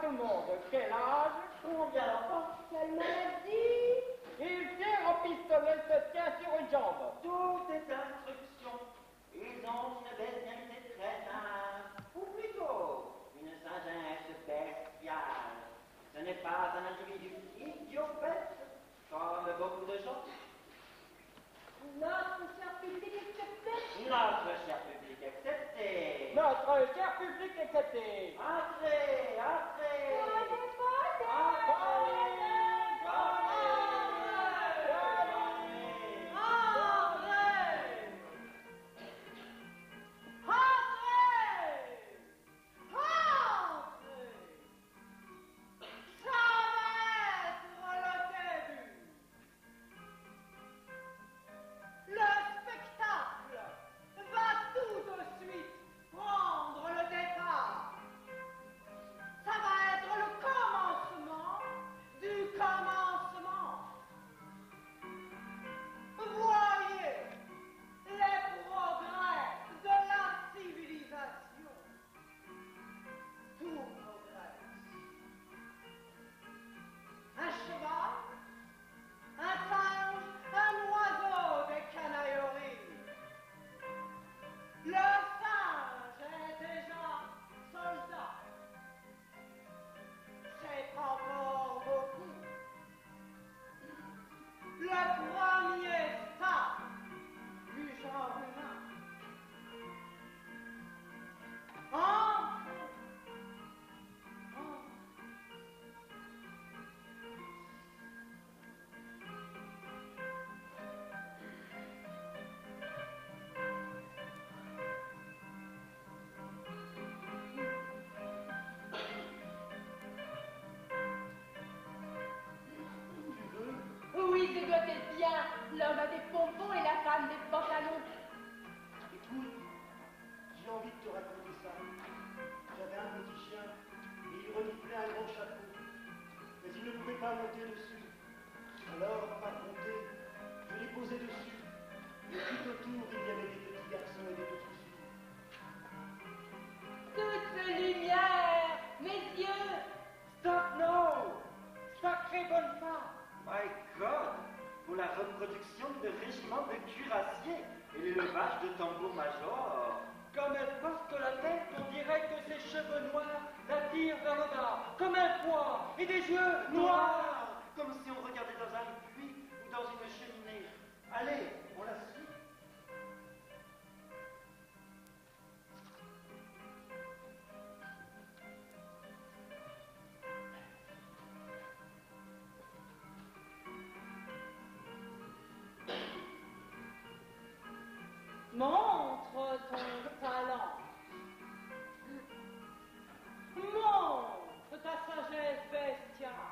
tout le monde. Quel âge? Combien d'enfants? Quelle maladie? Il tire au pistolet, se tient sur une jambe. Tout est instruction. Ils ont une bestialité très simple, ou plutôt une sagesse bestiale. Ce n'est pas un individu idiot bête, comme beaucoup de gens. Notre cher public excepté. Notre cher public accepté. Notre cher public excepté. Entrez, entrez. Le spectacle va tout de suite prendre le départ. Ça va être le commencement du commencement. Voyez les progrès de la civilisation. Tout progresse. Un cheval, un singe, un oiseau des canailleries. Le singe est déjà soldat. C'est encore beaucoup. Le premier stade du genre humain. Enfin, Oui, ce doit être bien. L'homme a des pompons et la femme des pantalons. Écoute, j'ai envie de te raconter ça. J'avais un petit chien et il reniflait un grand chapeau. Mais il ne pouvait pas monter dessus. Alors, par bonté, je l'ai posé dessus. Et tout autour, il y avait des petits garçons et des petites filles. Toutes ces lumières, mes yeux. Stop, no! Sacrée bonne femme! My God! Pour la reproduction de régiments de cuirassiers et l'élevage de tambour-major. Comme elle porte la tête, on dirait que ses cheveux noirs la tirent vers le bas, comme un poids, et des yeux noirs. Comme si on regardait dans un puits ou dans une cheminée. Allez, on la suit. montre ton talent. Montre ta sagesse bestiale.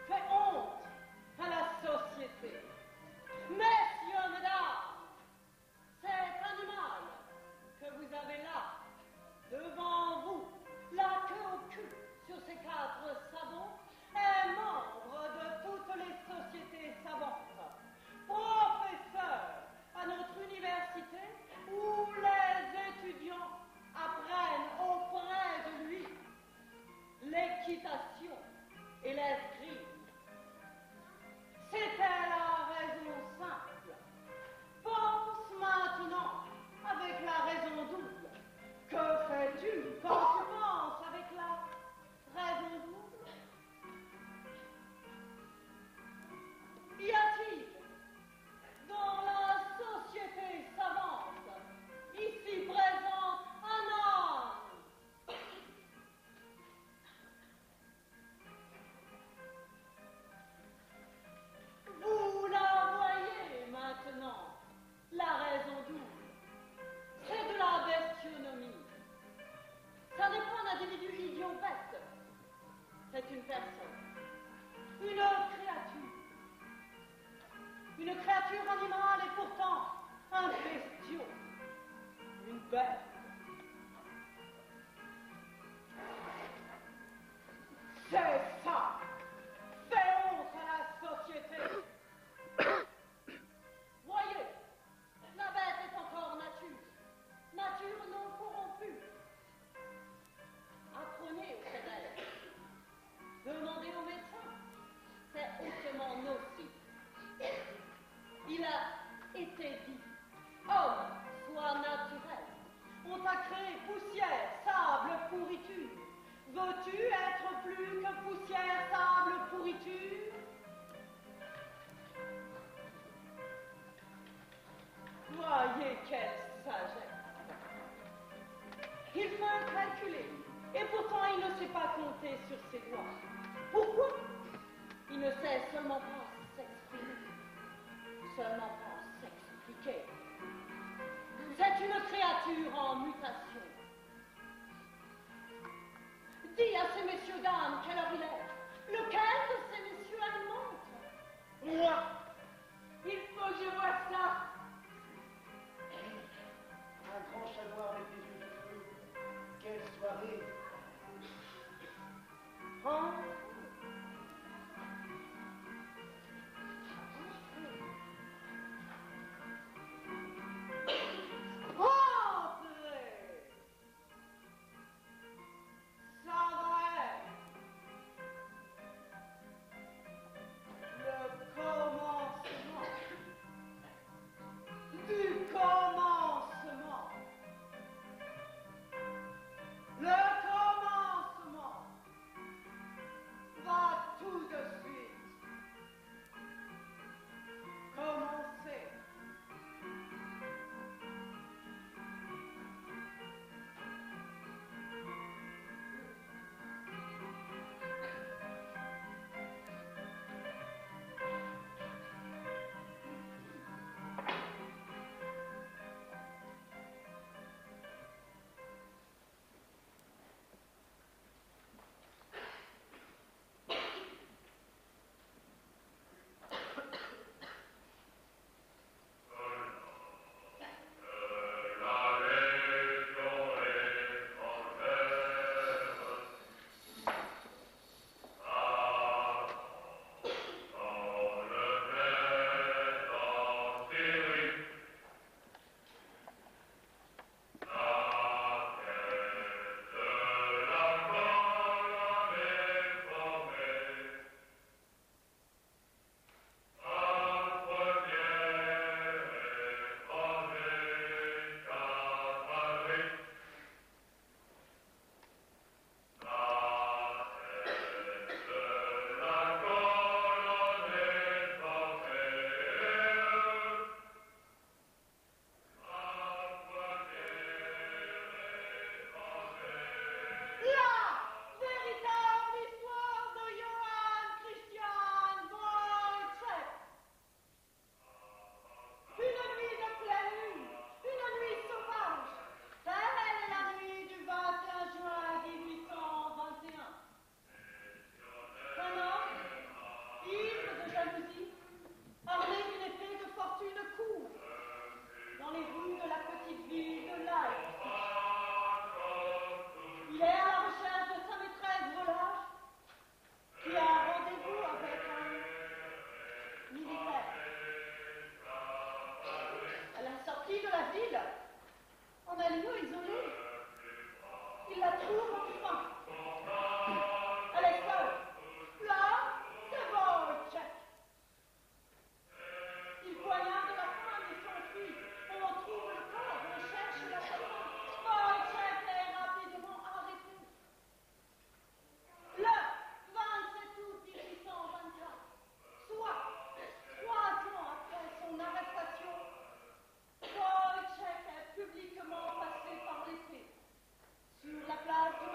Fais honte à la société. Messieurs, mesdames, cet animal que vous avez là, devant vous, la queue au cul sur ses 4 sabots, est membre de toutes les sociétés savantes, professeur à notre université où les étudiants apprennent auprès de lui l'équitation et l'escrime. C'était la raison simple. Pense maintenant avec la raison double. Que fais-tu quand tu penses avec la raison double? Y a-t-il dans la société savante, ici présent, un homme? Vous la voyez maintenant, la raison double. C'est de la bestionomie. Ça n'est pas un individu idiot bête. C'est une personne, une créature. Une créature animale et pourtant un bestiau, une bête. C'est ça. Fais honte à la société. Voyez, la bête est encore nature, nature non corrompue. Veux-tu être plus que poussière, sable, pourriture? Voyez quelle sagesse. Il feint calculer, et pourtant il ne sait pas compter sur ses doigts. Pourquoi? Il ne sait seulement pas s'exprimer, seulement pas s'expliquer. C'est une créature en mutation. Dis à ces messieurs dames quelle heure il est. Lequel de ces messieurs a une montre? Moi. Il faut que je voie ça. Un grand chat noir avec des yeux de feu. Quelle soirée! Hein? Entrez! Ça va être le commencement du commencement. Le commencement va tout de suite commencer. Sur la place du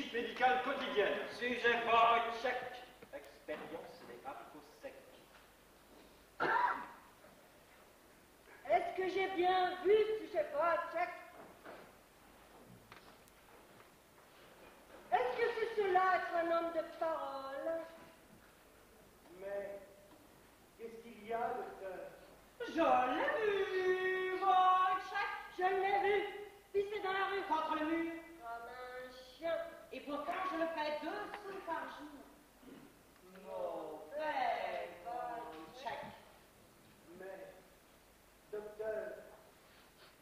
visite médicale quotidienne. Sujet Wojciech. Expérience des haricots secs. Est-ce que j'ai bien vu, sujet Wojciech? Est-ce que c'est cela être un homme de parole? Mais qu'est-ce qu'il y a, docteur? Je l'ai vu, Wojciech. Je l'ai vu, pisser dans la rue, contre le mur, comme un chien. Et pourtant, je le fais 2 sous par jour. Mauvais Wojciech. Mais, docteur,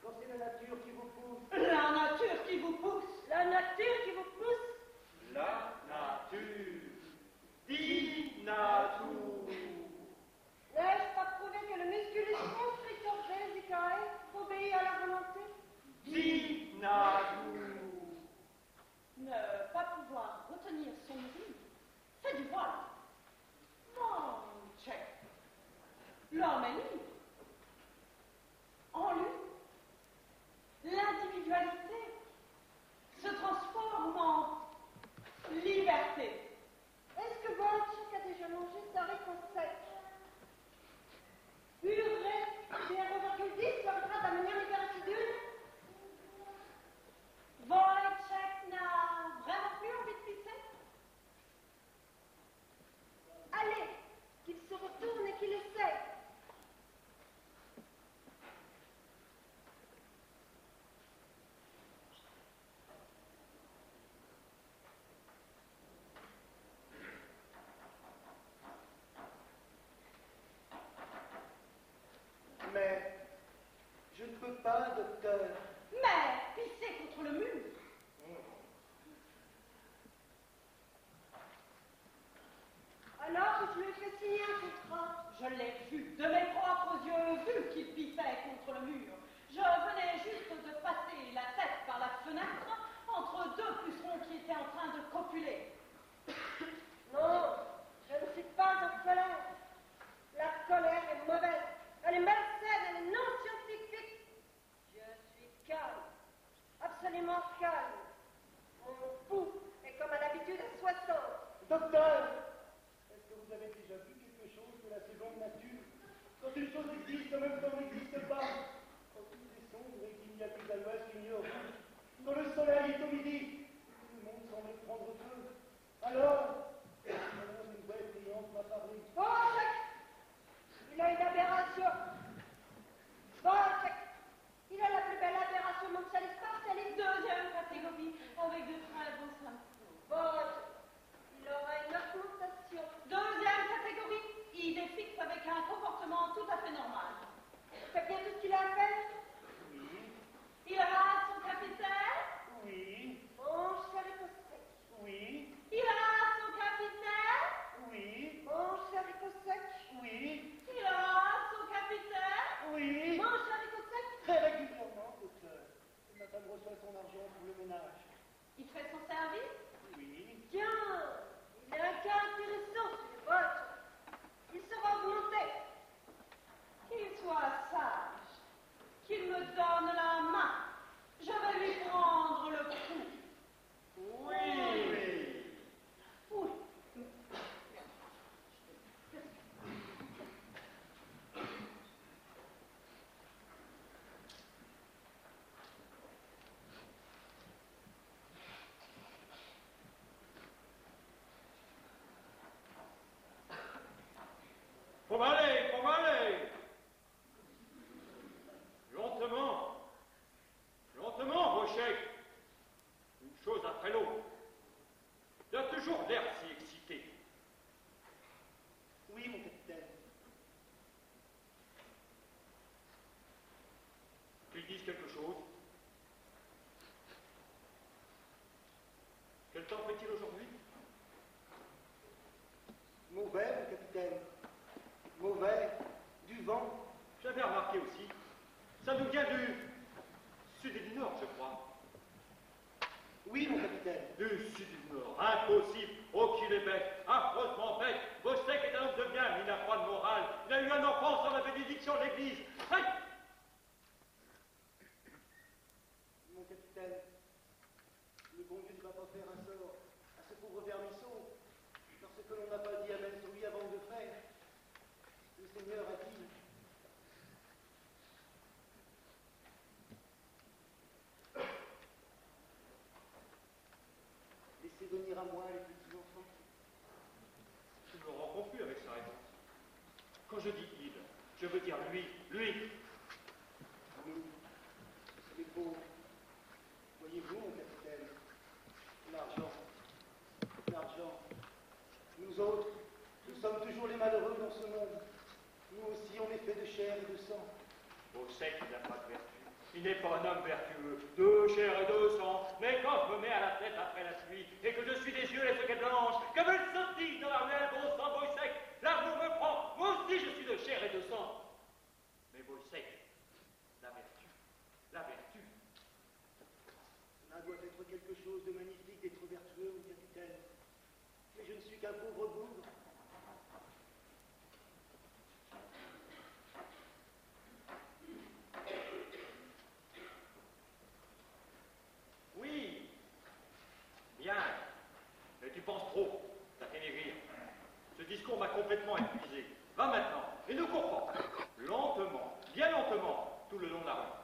quand c'est la nature qui vous pousse, La nature qui vous pousse. La nature qui vous pousse. La nature. Di nature. N'ai-je pas prouvé que le musculus constrictor vesicae obéit à la volonté? Di nature. Ne pas pouvoir retenir son rire, c'est du voile. Wojciech. L'homme est libre. En lui, l'individualité se transforme en liberté. Est-ce que Wojciech a déjà mangé sa haricots secs? Purée, CR,10 permettra d'amener l'hyperacidule? Wojciech n'a vraiment plus envie de pisser? Allez, qu'il se retourne et qu'il essaie. mais je ne peux pas, docteur. Mais pisser contre le mur. Alors que je lui ai fait signer un contrat. Je l'ai vu, de mes propres yeux, vu qu'il pissait contre le mur. Je venais juste de passer la tête par la fenêtre entre 2 pucerons qui étaient en train de copuler. Non, je ne suis pas en colère. La colère est mauvaise. Elle est malsaine, elle est non scientifique. Je suis calme, absolument calme. Mon pouls est comme à l'habitude à 60. Docteur, est-ce que vous avez déjà vu quelque chose de la seconde nature? Quand une chose existe, en même temps n'existe pas. Quand tout est sombre et qu'il n'y a plus à l'ouest qu'il n'y a au sud. Quand le soleil est au midi, tout le monde semble prendre feu. Alors une belle brillante m'a parlé. Wojciech, il a une aberration. Wojciech, il a la plus belle aberration mondiale spatialiste. 2e catégorie, avec de très beaux symptômes. Wojciech, il aura une augmentation. 2e catégorie, idée fixe avec un comportement tout à fait normal. C'est bien tout ce qu'il a fait? Oui, Il a son capitaine? oui, Mange ses haricots secs. oui, Il a son capitaine? oui, Mange ses haricots secs. oui, Il a son capitaine? oui. Mange ses haricots secs. Très régulièrement, docteur. Et ma femme reçoit son argent pour le ménage. Il fait son service? Oui. Tiens, il a un cas intéressant sur les votes. Il sera augmenté. Qu'il soit sage, qu'il me donne la main. Je vais lui prendre le pouls. Oui. Oui. Faut m'aller, faut m'aller. Lentement. Lentement, Wojciech. Une chose après l'autre. Tu as toujours l'air si excité. Oui, mon capitaine. Qu'ils disent quelque chose. Quel temps fait-il aujourd'hui? Mauvais, mon capitaine. Mauvais. Du vent. J'avais remarqué aussi. Ça nous vient du sud et du nord, je crois. Oui, mon capitaine. Du sud et du nord. Impossible. Oh, qu'il est bête. Affreusement bête. Wojciech est un homme de bien, mais il n'a pas de morale. Il a eu un enfant sans la bénédiction de l'église. Aïe! Mon capitaine, le bon Dieu ne va pas faire un sort que l'on n'a pas dit Amen sur lui avant de le faire. Le Seigneur a dit. Laissez venir à moi les petits enfants. Je me rends confus avec sa réponse. Quand je dis il, je veux dire lui. Nous, les pauvres, voyez-vous, mon capitaine, l'argent, nous autres, nous sommes toujours les malheureux dans ce monde. Nous aussi, on est fait de chair et de sang. Au sec, il n'a pas de vertu. Il n'est pas un homme vertueux, de chair et de sang. Mais quand je me mets à la tête après la pluie, et que je suis des yeux les soquets blanches, comme une sautille dans la ruelle, beau sang, beau sec, l'amour me prend. Moi aussi, je suis de chair et de sang. Mais beau sec, la vertu. Cela doit être quelque chose de magnifique d'être vertueux, mon capitaine. Mais je ne suis qu'un pauvre bougre. Oui, bien. Mais tu penses trop, t'as fait maigrir. Ce discours m'a complètement épuisé. Va maintenant, et ne cours pas. Lentement, bien lentement, tout le long de la rue.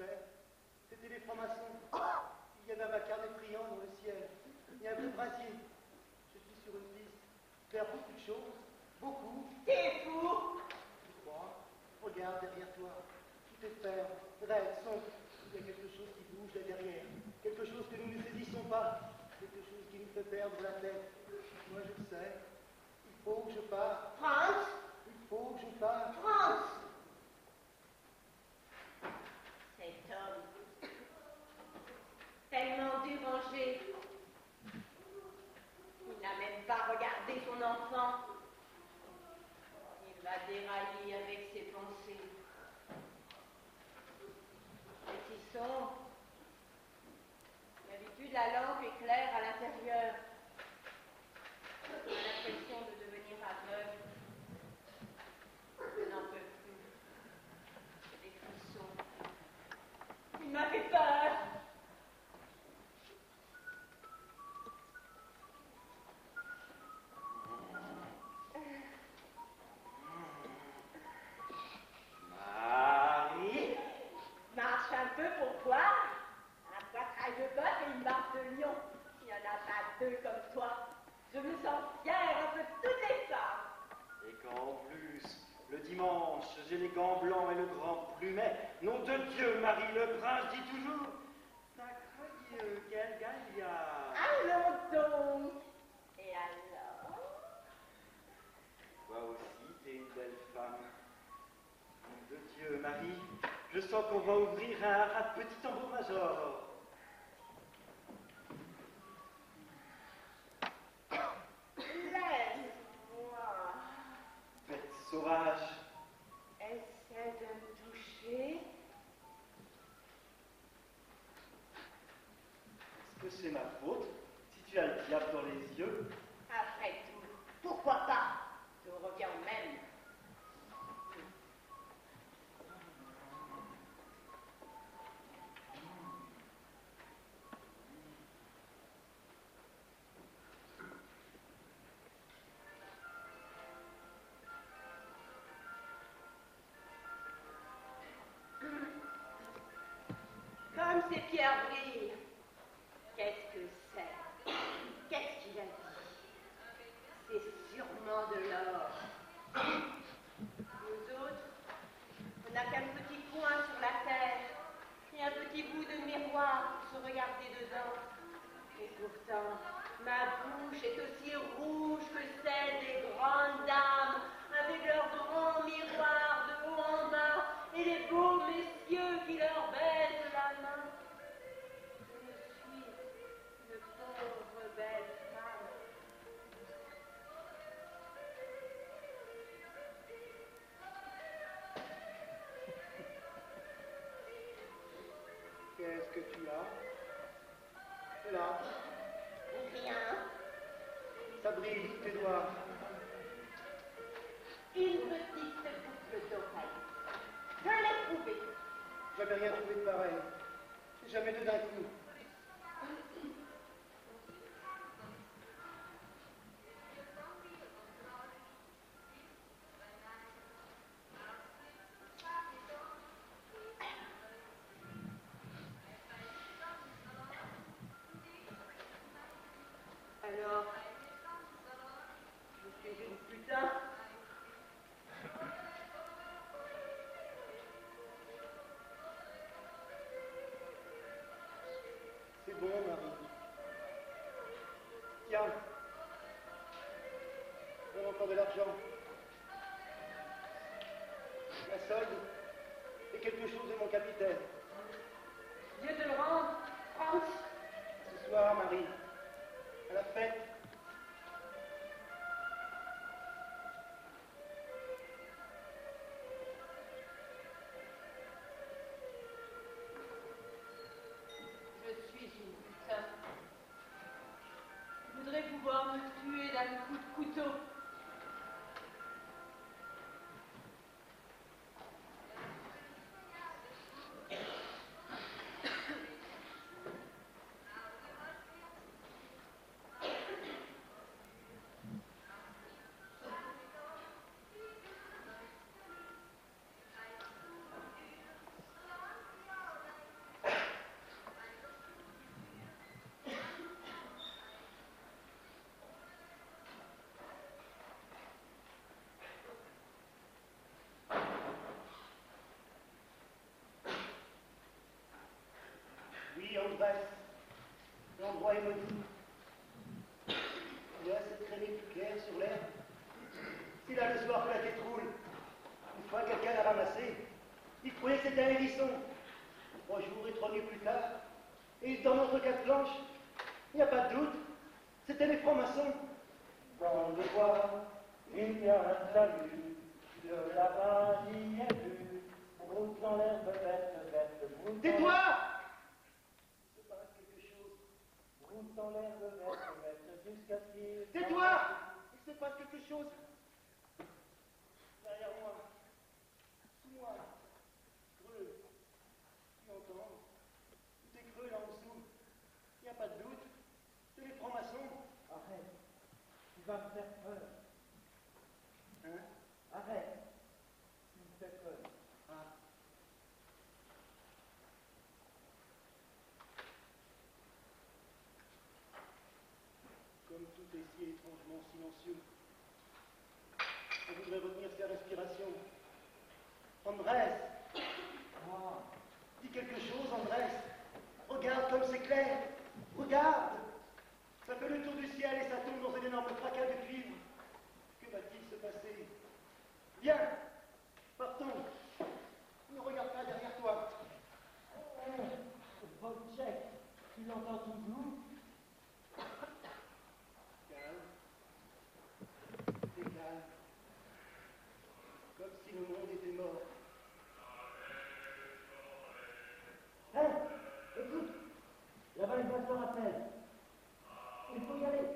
sais. C'était les francs-maçons. Il y avait un vacarme effrayant dans le ciel. Il y a un peu de brasier. Je suis sur une piste. Faire beaucoup de choses. Beaucoup. T'es fou! Tu crois? Regarde derrière toi. Tout est ferme, raide, sombre. Il y a quelque chose qui bouge là derrière. Quelque chose que nous ne saisissons pas. Quelque chose qui nous fait perdre la tête. Moi, je le sais. Il faut que je parte. Franz! Il faut que je parte. Franz! Cet homme, tellement dérangé, il n'a même pas regardé son enfant. Il va dérailler avec ses pensées. C'est si sombre. D'habitude, la lampe éclaire à l'intérieur. On a l'impression de devenir aveugle. Je n'en peux plus. J'ai des frissons. Il m'a fait peur. Marie, Marche un peu pour voir. Un poitrail de bœuf et une barbe de lion. Il n'y en a pas deux comme toi. Je me sens fière un peu de toutes les femmes. et qu'en plus, le dimanche, j'ai les gants blancs et le grand plumet. Nom de Dieu, Marie, le prince dit toujours, sacre Dieu, quel gaillard. Allons donc. Et alors? Toi aussi, t'es une belle femme. Nom de Dieu, Marie, je sens qu'on va ouvrir un petit tambour-major. Laisse-moi. Bête sauvage. Essaie de me toucher. Est-ce que c'est ma faute si tu as le diable dans les yeux? Après tout, pourquoi pas? Tout revient au même. Comme ces pierres brillent. Qu'est-ce que c'est? Qu'est-ce qu'il a dit? C'est sûrement de l'or. Nous autres, on n'a qu'un petit coin sur la terre et un petit bout de miroir pour se regarder dedans. Et pourtant, ma bouche est aussi rouge que celle des grandes dames, avec leurs grands miroirs de haut en bas et les beaux messieurs qui leur baisent la main. Je suis une pauvre belle femme. Qu'est-ce que tu as? Là, Rien. ça brille sous tes doigts. Une petite boucle d'oreille. Je l'ai trouvée. J'avais rien trouvé de pareil. Jamais deux d'un coup. Alors, je suis une putain. C'est bon, Marie. Tiens. On a encore de l'argent. La solde et quelque chose de mon capitaine. Dieu te le rende, Franz. Ce soir, Marie, à la fête. Je suis une putain. Je voudrais pouvoir me tuer d'un coup de couteau. l'ivresse. L'endroit est maudit. Il y a cette traînée plus claire sur l'herbe. Si là, le soir, que la tête roule, une fois quelqu'un l'a ramassé, il croyait que c'était un hérisson. 3 jours et 3 nuits plus tard, et il dormait entre 4 planches. Il n'y a pas de doute, c'était les francs-maçons. Dans le bois, il y a un salut, de là-bas j'y ai vu, route dans l'herbe verte, route. Tais-toi! Il se passe quelque chose. Route dans l'herbe verte, jusqu'à ce qu'il. Tais-toi! Il se passe quelque chose. Derrière moi, sous moi, creux. Tu entends? Tout est creux là en dessous. Il n'y a pas de doute, c'est les francs-maçons. Arrête, tu vas me faire peur. Hein? Arrête, tu me fais peur. Ah. Comme tout est si étrangement silencieux, on voudrait retenir sa respiration. Andrés! Moi, Dis quelque chose, Andrés. Regarde comme c'est clair. Regarde. Ça fait le tour du ciel et ça tombe dans un énorme fracas de cuivre. Que va-t-il se passer? Viens, partons. Ne regarde pas derrière toi. Wojciech, tu l'entends toujours? Calme. C'est calme. Comme si le monde était mort. Hé, écoute, là-bas une voiture appelle. Il faut y aller.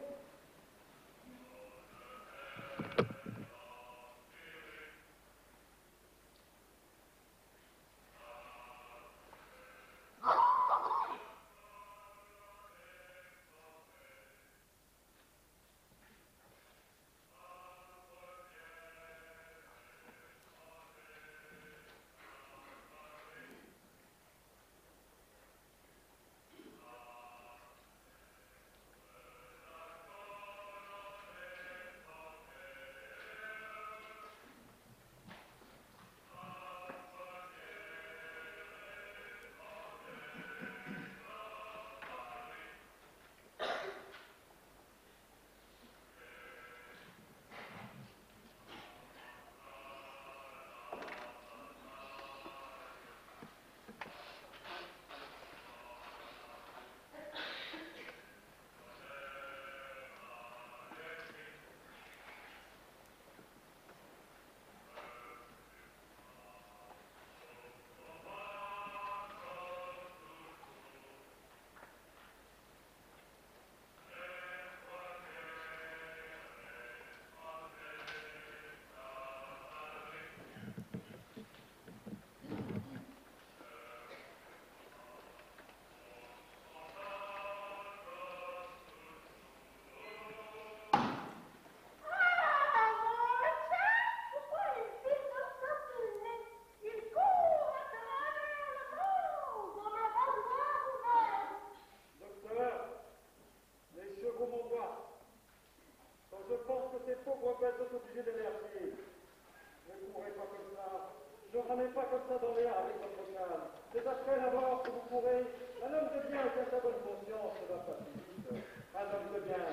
Ne ramez pas comme ça dans les avec votre calme. C'est après la mort que vous pourrez. Un homme de bien qui a sa bonne conscience ne va pas si vite. Un homme de bien.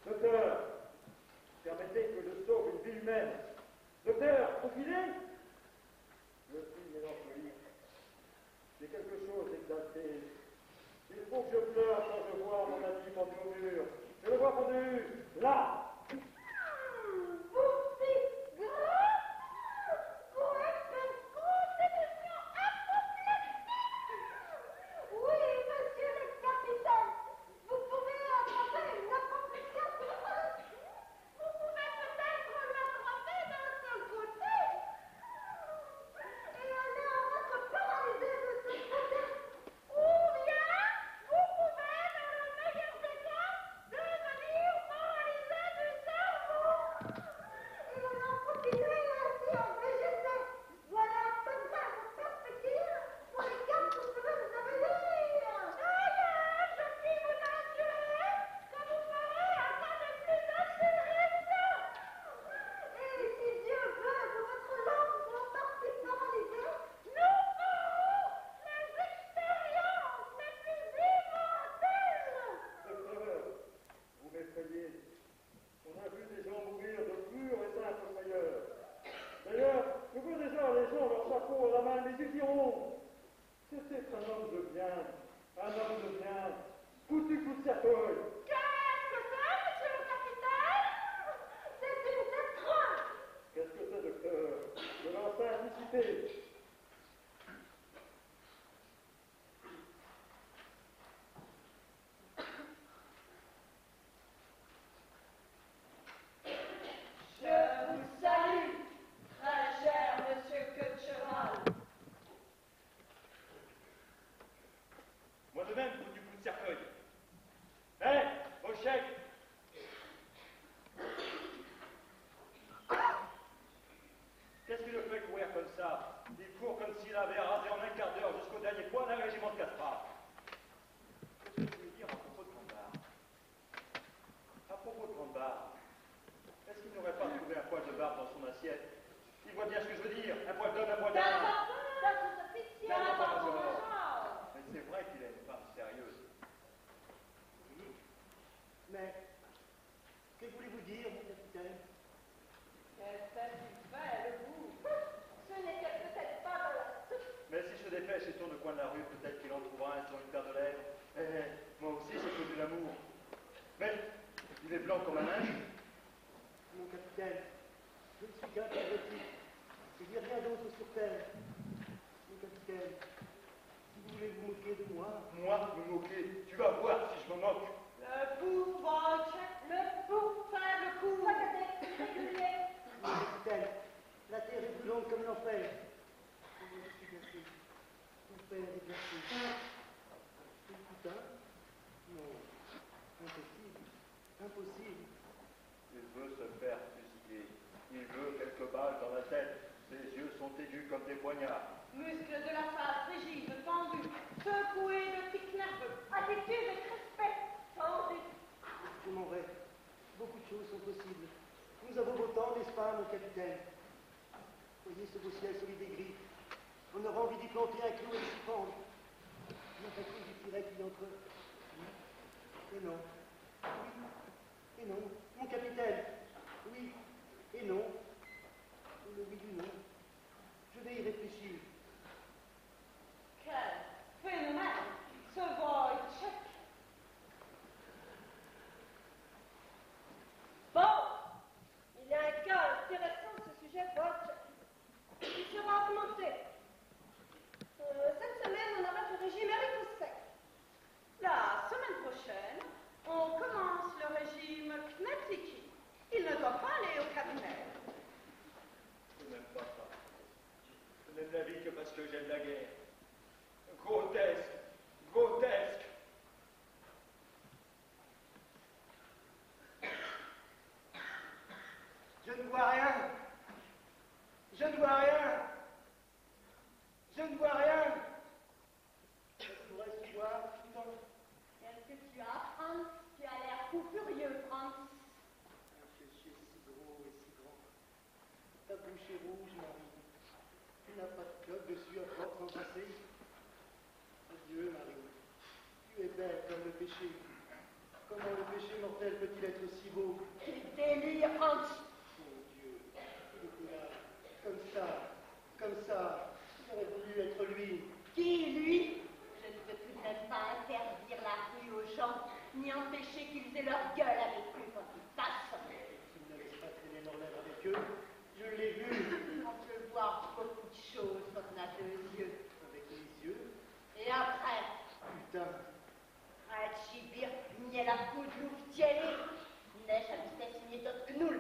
Docteur, permettez que je sauve une vie humaine. Docteur, vous filez? Je suis mélancolique. J'ai quelque chose d'exalté. Il faut que je pleure quand je vois mon ami pendu au mur. Je le vois pendu là. ils diront, c'était un homme de bien, foutu coup de cercueil. Qu'est-ce que c'est, monsieur le capitaine? C'est une détresse. Qu'est-ce que c'est, docteur? De l'insincité. Je vous salue, très cher monsieur Cutcheral. Moi de même, du coup de cercueil. Hé, au chèque. Qu'est-ce qu'il le fait courir comme ça? Il court comme s'il avait rasé en un quart d'heure jusqu'au dernier point d'un régiment de Caspar. Qu'est-ce que tu veux dire à propos de Grandbar? À propos de Grandbar, est-ce qu'il n'aurait pas trouvé un poil de barbe dans son assiette? Il voit bien ce que je veux dire. Un poil d'homme, un poil d'âne. Mais c'est vrai qu'il a une femme sérieuse. Oui. Mais, que voulez-vous dire, mon capitaine? Qu'est-ce qu'il fait, le bout? Ce n'était peut-être pas dans la soupe. Mais si se dépêche et tourne au coin de la rue, peut-être qu'il en trouvera un sur une paire de lèvres. Moi aussi, j'ai connu l'amour. Mais, il est blanc comme un linge. Mon capitaine, je ne suis qu'un patriotique. Il n'y a rien d'autre sur terre. Mon capitaine, si vous voulez vous moquer de moi, Moi, me moquer. Tu vas voir si je me moque. Le pouls, Wojciech, le pouls, faire le coup. Régulier. mon capitaine, la terre est brûlante comme l'enfer. Oh, je suis glacé. Mon père est glacé. Et putain? Non, impossible, impossible. Il veut se faire fusiller. Il veut quelques balles dans la tête. Ses yeux sont aigus comme des poignards. Muscles de la face, rigides, tendus, secoués de tics nerveux. Attitude crispée, tendue. Je m'en vais. Beaucoup de choses sont possibles. Nous avons beau temps, n'est-ce pas, mon capitaine? Voyez ce beau ciel solide et gris. On aura envie d'y planter un clou et d'y pendre. Il n'y a pas que du tiret qui entre eux. Et non. Oui. Et non. Mon capitaine. Oui. Et non. Le oui du non. Je vais y réfléchir. Quel phénomène, ce Wojciech. Bon, il y a un cas intéressant à ce sujet, Wojciech. Il sera augmenté. Cette semaine, on arrête le régime Erikosek. La semaine prochaine, on commence le régime Knepsiki. Il ne doit pas aller au cabinet. Je n'aime pas ça. Je n'aime la vie que parce que j'aime la guerre. Grotesque. Grotesque. Je ne vois rien. Je ne vois rien. Je ne vois rien. Je pourrais voir. Non. Qu'est-ce que tu as, Franz? Tu as l'air fou furieux, Franz. Un péché si gros et si grand. Ta bouche est rouge, Marie. Tu n'as pas de cloque dessus à force d'embrasser. Adieu, Marie. Tu es belle comme le péché. Comment le péché mortel peut-il être si beau? Quel délire, Franz. Mon Dieu, il était là, comme ça, comme ça. J'aurais voulu être lui. Qui, lui? Je ne peux tout de même pas interdire la rue aux gens, ni empêcher qu'ils aient leur gueule avec eux quand ils passent. Tu ne laisses pas traîner leur lèvre avec eux. Je l'ai vu. On peut voir beaucoup de choses quand on a deux yeux. Avec les yeux. Et après, Putain. Atchibir, ni la coude louvtielle, neige à vitesse ignétote que nous.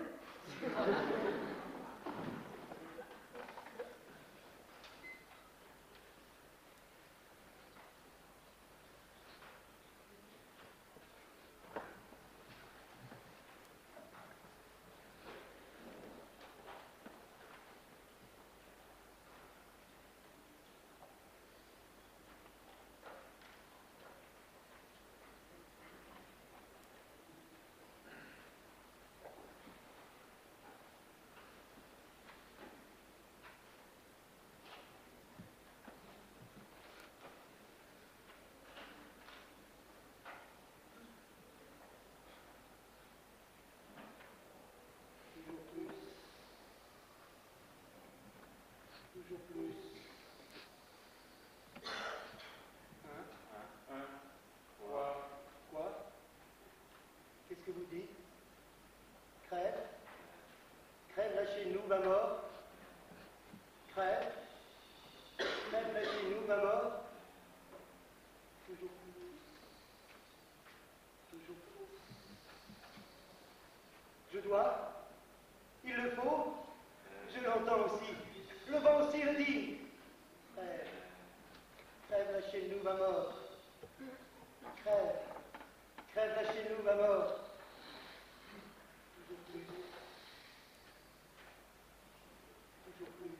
Toujours plus. Toujours plus. nous, ma mort. Crève, crève là chez nous, ma mort. Toujours plus. Toujours plus. Je dois, il le faut, je l'entends aussi. Le vent aussi le dit. Crève, crève là chez nous, ma mort. Crève, crève là chez nous, ma mort. Toujours plus. Toujours plus.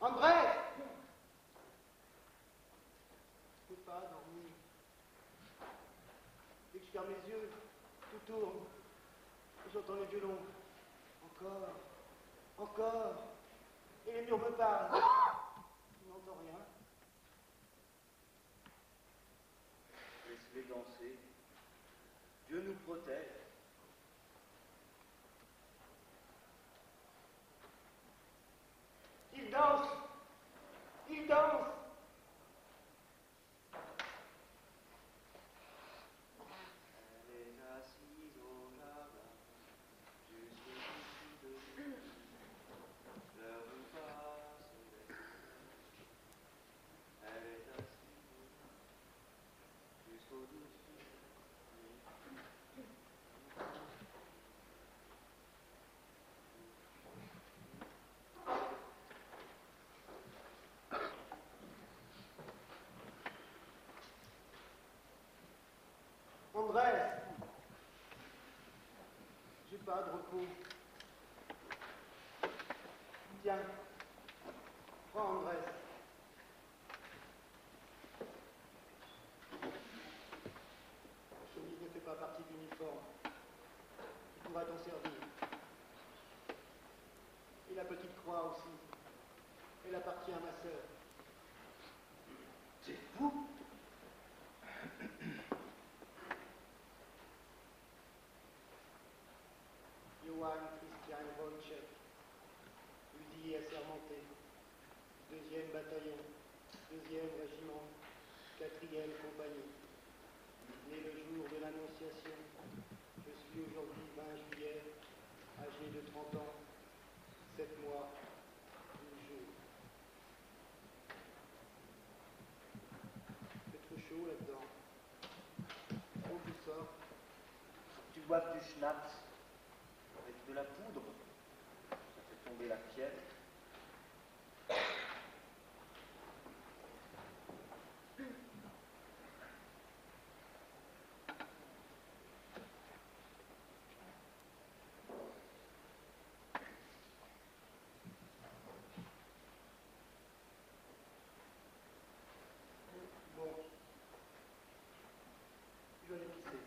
André! Je ne peux pas dormir. Dès que je ferme les yeux, tout tourne. J'entends les violons. Encore. Encore. Et les murs me parlent. Je n'entends rien. Laisse-les danser. Dieu nous protège. Il danse. Il danse. Elle est assise au jardin, jusqu'au dessus de lui. Leur repas se laisse. Elle est assise jusqu'au dessus de lui. André, j'ai pas de repos. Tiens, prends André. La chemise ne fait pas partie de l'uniforme. Tu pourras t'en servir. Et la petite croix aussi. Elle appartient à ma sœur. C'est fou! Johann Christian Wojciech, fusillé assermenté, 2e bataillon, 2e régiment, 4e compagnie. Né le jour de l'Annonciation, je suis aujourd'hui 20 juillet, âgé de 30 ans, 7 mois, 12 jours. C'est trop chaud là-dedans. Trop tout ça. Tu bois du schnapps avec de la poudre. Ça fait tomber la fièvre. Bon. Je vais aller pisser.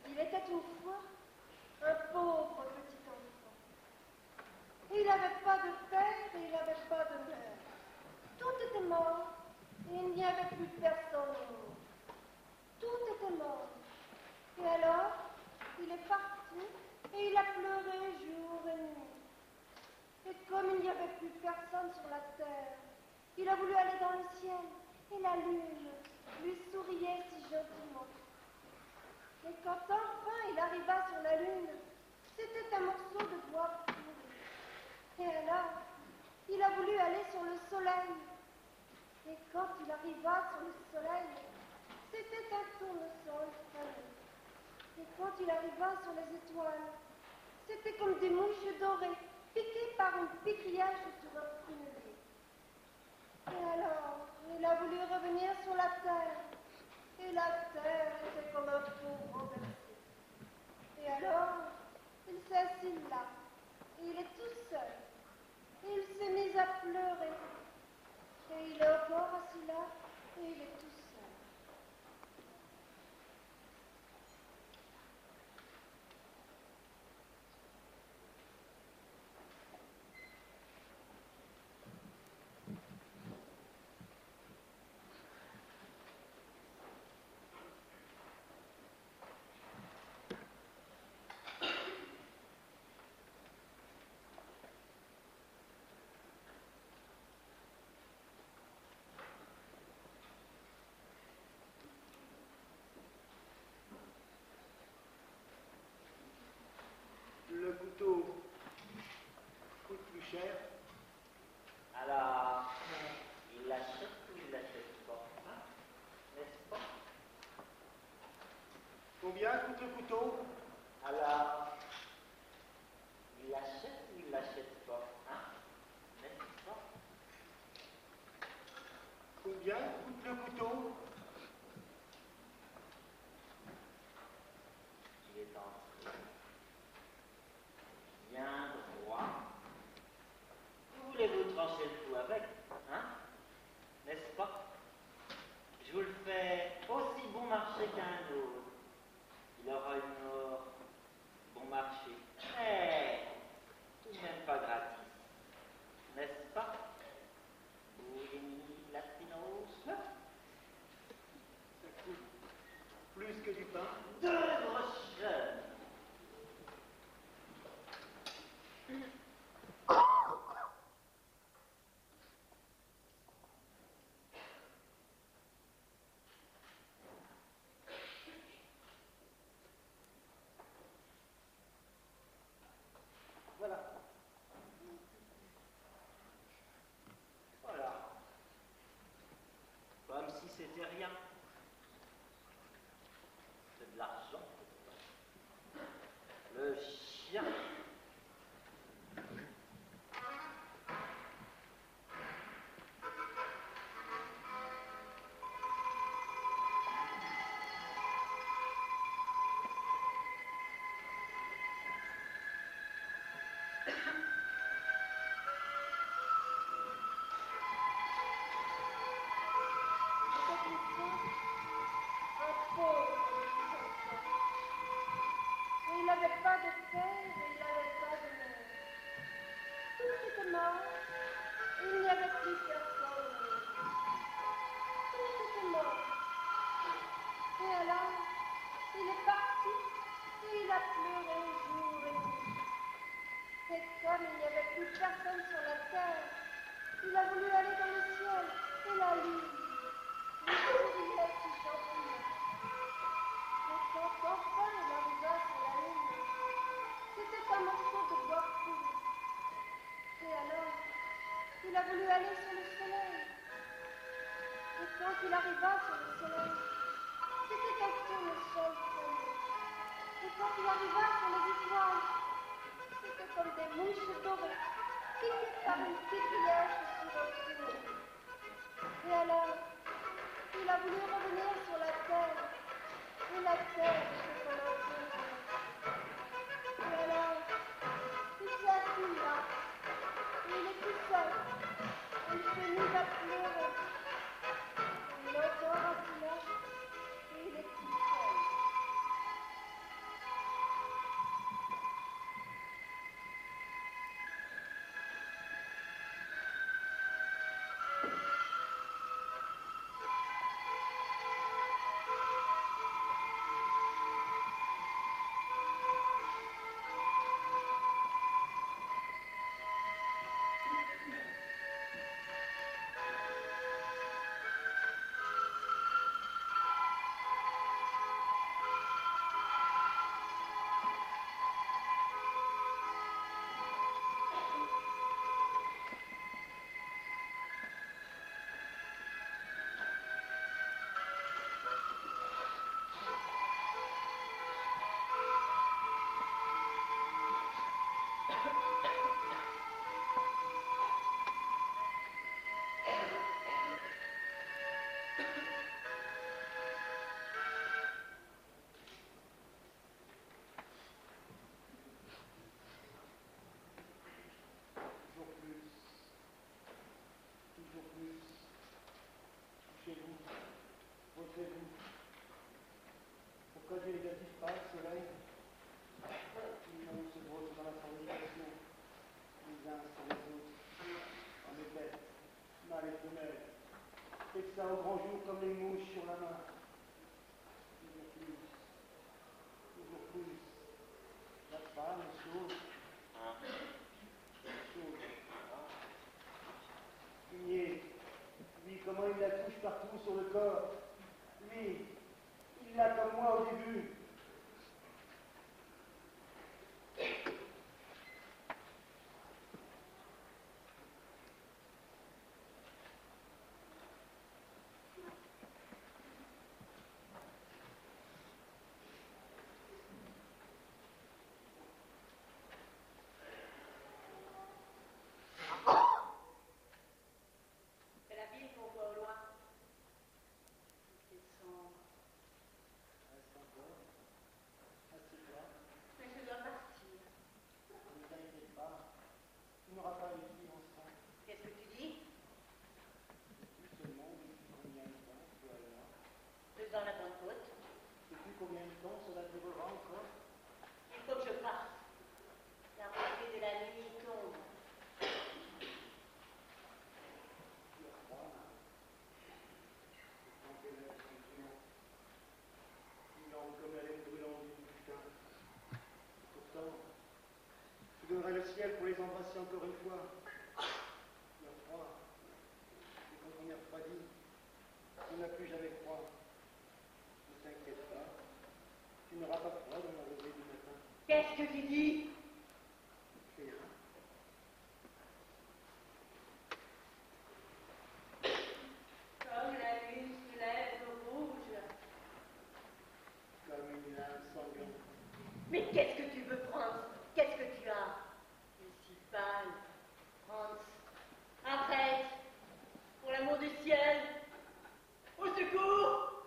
Il était une fois un pauvre petit enfant. Il n'avait pas de père et il n'avait pas de mère. Tout était mort et il n'y avait plus personne au monde. Tout était mort. Et alors, il est parti et il a pleuré jour et nuit. Et comme il n'y avait plus personne sur la terre, il a voulu aller dans le ciel et la lune lui souriait si gentiment. Et quand enfin il arriva sur la lune, c'était un morceau de bois pourri. Et alors, il a voulu aller sur le soleil. Et quand il arriva sur le soleil, c'était un tournesol fané. Et quand il arriva sur les étoiles, c'était comme des mouches dorées, piquées par une picriage sur un prunellier. Et alors, il a voulu revenir sur la terre. Et la terre était comme un pot renversé. Et alors, il s'est assis là. Et il est tout seul. Et il s'est mis à pleurer. Et il est encore assis là. Et il est tout seul. Le couteau coûte plus cher. Alors, il l'achète ou il l'achète pas, hein? N'est-ce pas? Combien coûte le couteau? Alors, il l'achète ou il l'achète pas, hein? N'est-ce pas? Combien coûte le couteau? Il est entré. Bien droit. Où voulez-vous trancher le tout avec, hein? N'est-ce pas? Je vous le fais aussi bon marché qu'un autre. Il aura une or bon marché. Mais tout de même pas gratis. N'est-ce pas? Oui, latinos. Ça coûte plus que du pain. Deux brochettes. Voilà. Voilà. Comme si c'était rien. C'est de l'argent. Le chien. C'était une fois un pauvre petit enfant. Et il n'avait pas de père et il n'avait pas de mère. Tout était mort. Il n'y avait plus personne. Tout était mort. Et alors, il est parti et il a pleuré jour et nuit. Et comme il n'y avait plus personne sur la terre, il a voulu aller dans le ciel et la lune. Il souriait si gentiment. Et quand enfin il arriva sur la lune, c'était un morceau de bois pourri. Et alors, il a voulu aller sur le soleil. Et quand il arriva sur le soleil, c'était un tournesol fané. Et quand il arriva sur les étoiles, c'était comme des mouches dorées, piquées par une picrière sur un prunellier. Et alors, il a voulu revenir sur la terre, et la terre était comme un prunellier. Et alors, il s'est assis là, et il est tout seul, et il s'est mis à pleurer. Il est encore assis là, et il est tout seul. ça au grand jour comme les mouches sur la main. Toujours plus. La femme est chaude. Chaude. Fumier. Lui, comment il la touche partout sur le corps. Lui, il l'a comme moi au début. C'est la ville qu'on voit au loin. C'est sombre. Reste encore. Assieds-toi. Mais je dois partir. Ne t'inquiète pas. Tu n'auras pas une vie ensemble. Qu'est-ce que tu dis? Depuis seulement depuis combien de temps, toi et moi? Dans la Pentecôte. Depuis combien de temps cela durera encore? Il faut que je parte. La moitié de la nuit tombe. Tu as froid, là. Quand tes lèvres sont brûlantes. Une langue comme la laine brûlante du butin. Pourtant, tu donnerais le ciel pour les embrasser encore une fois. Tu as froid. Et quand on est refroidi, on n'a plus jamais froid. Ne t'inquiète pas. Tu n'auras pas froid dans la rosée du matin. Qu'est-ce que tu dis? Rien. Comme la lune se lève au rouge. Comme une lame sanglante. Mais qu'est-ce que tu veux, Franz? Qu'est-ce que tu as? Tu es si pâle. Franz, un prêtre. Pour l'amour du ciel. Au secours!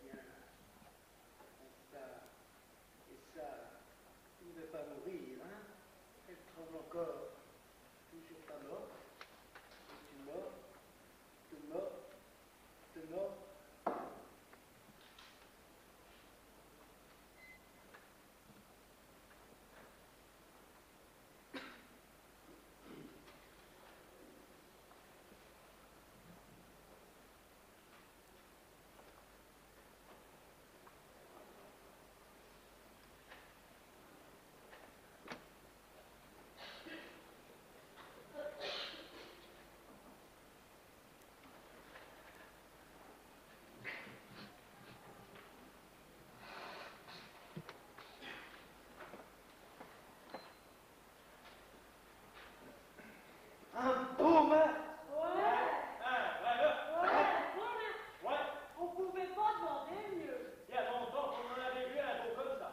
Tiens. Et ça, tu ne veux pas mourir, hein? Elle tremble encore. Toujours pas morte. Et tu mords, te mords, te mords. Un beau meurtre! On pouvait pas demander mieux. Il y a longtemps qu'on en avait vu un beau comme ça.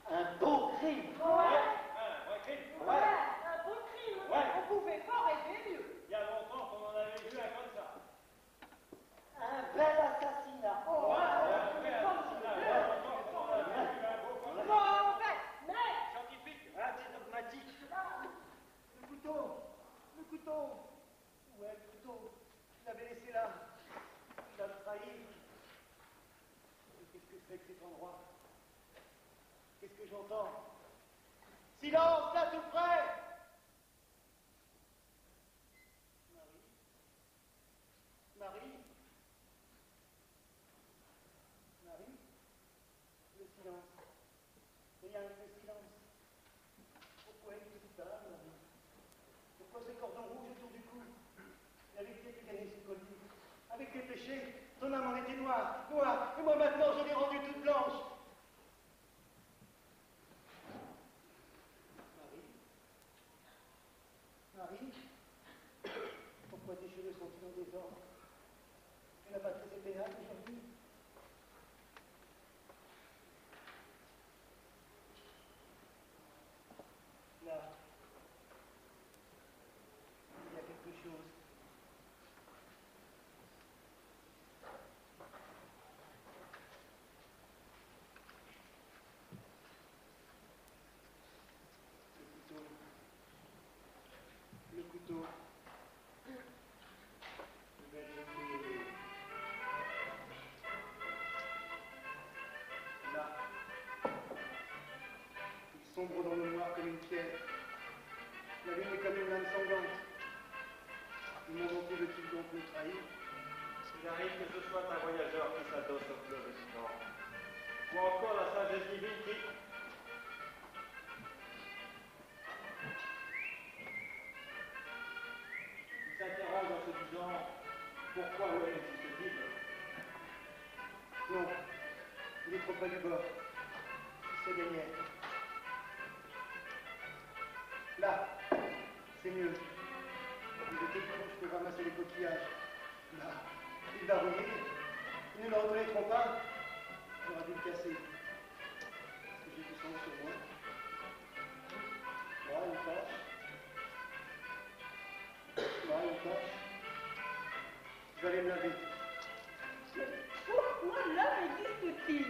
Un beau crime! Ouais. Un beau crime. Ouais. On pouvait pas rêver mieux. Il y a longtemps qu'on en avait vu un comme ça. Un bel assassinat! Mauvais, mais Scientifique. Antidogmatique! Le couteau! Le couteau! Où est le couteau? Tu l'avais laissé là. Tu l'as trahi. Et qu'est-ce que c'est que cet endroit? Qu'est-ce que j'entends? Silence, là tout près! Marie? Marie? Marie? Le silence. Rien que le silence. Pourquoi es-tu tout tard, Marie? Pourquoi ce cordon rouge autour du cou? Et avec qui as-tu gagné ce collier? Avec tes péchés, ton âme en était noire, noire, et moi maintenant je l'ai rendue toute blanche. Marie? Pourquoi tes cheveux sont-ils en désordre? Tu n'as pas fait tes pénales aujourd'hui? Là, il y a quelque chose. lune est comme une lame sanglante. Et mon ventre veut-il donc me trahir? Il arrive que ce soit un voyageur qui s'adosse au fleuve Escan, ou encore la sagesse divine qui... Il s'interroge en se disant pourquoi l'homme existe-t-il? Non, il est trop près du bord. Il se gagnait. Là, c'est mieux. Il était couche pour ramasser les coquillages. Là, il va rouiller. Ils ne le reconnaîtront pas. J'aurais dû le casser. Est-ce que j'ai du sang sur moi? Là, une tache. Là, une tache. Je vais aller me laver. Pourquoi l'homme existe-t-il?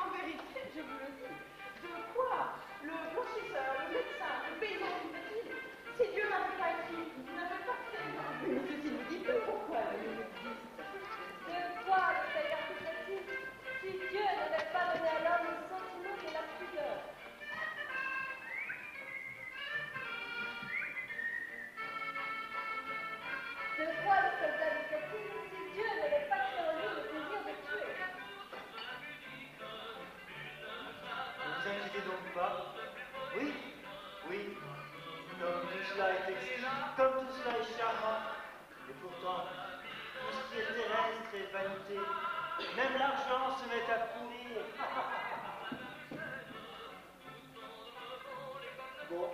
En vérité, je vous le dis, de quoi le blanchisseur, le médecin, le paysan existe-t-il? Si Dieu n'avait pas écrit, il n'avait pas fait. Mais ceci me dit peu pourquoi l'homme existe. De quoi le Seigneur existe-t-il si Dieu n'avait pas donné à l'homme le sentiment de la pudeur? De quoi le soldat existe-t-il si Dieu n'avait pas créé en lui le plaisir de tuer? Ne vous inquiétez donc pas. Oui, oui, comme tout cela est comme tout cela est charmant. Et pourtant, tout ce qui est terrestre est vanité. Même l'argent se met à courir. Bon,